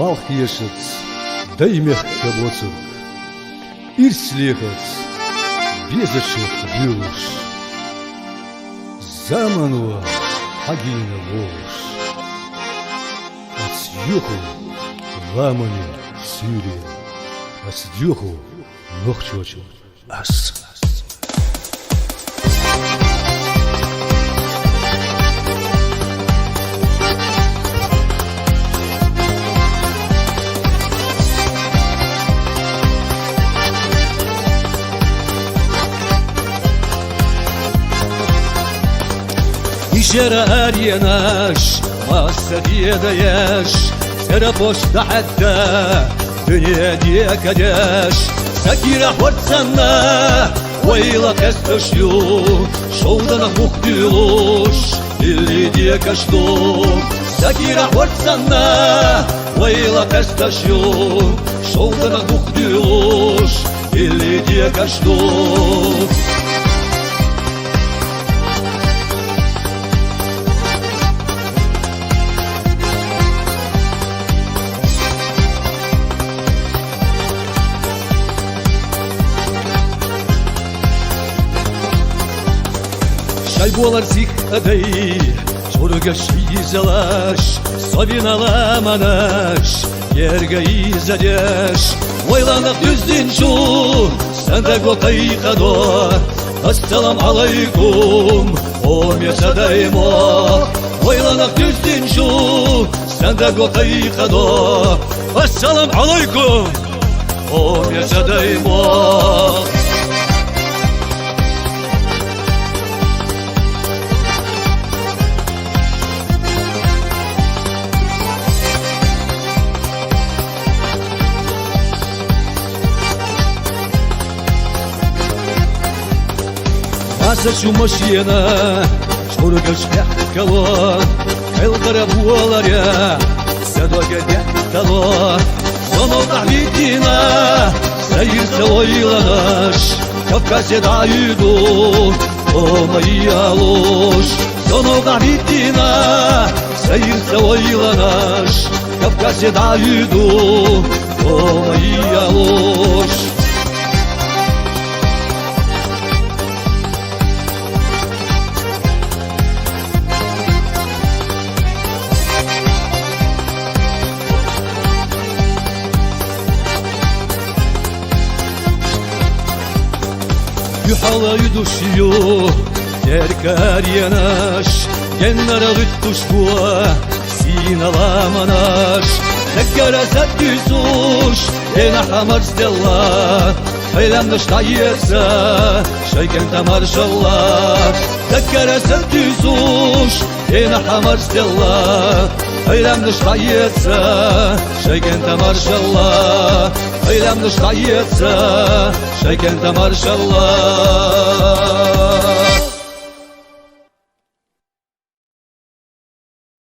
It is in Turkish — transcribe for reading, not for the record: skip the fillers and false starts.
валх ешец, да и мех кабоцук, ир слехац, безачек бюлуш, замануа агина волуш, отсюху ламани сюрия, отсюху нохчочу ас. İşere her yenaş, masadiye dayaş, serapoşta hatta, dünya diye kadeş. Sakira hortsanna, vayla kastoşyu, şoldana muhtuluş, illi diye kaçtu. Sakira hortsanna, vayla kastoşyu, şoldana muhtuluş, illi diye kaçtu. Şaybolar zik adayı, çorga şizalaş, sabinalamanaş, yerga izadeş. Vaylanak düzdün şu, sende gotay kado, assalamu aleykum, o mesadaymo. Vaylanak düzdün şu, sende gotay kado, assalamu aleykum, o mesadaymo. Асачу машина, шурга шляхкало, элдара буаларя, садога дяктало. Сонов дахвитина, саирса ойланаш, Кавказе даюду, о моя ложь. Сонов дахвитина, саирса ойланаш, Кавказе даюду, о моя ложь. Yuhala yuduşuyor, derkar yanaş, genara lüttuşbua, sinalamanaş. Tekkara sattüzuş, ena hamar stella, haylamda ştayetsa, şayken tamar şallah. Tekkara sattüzuş, ena hamar stella, haylamda ştayetsa, şayken tamar şallah. Haylamda ştayetsa, şayken tamar şallah.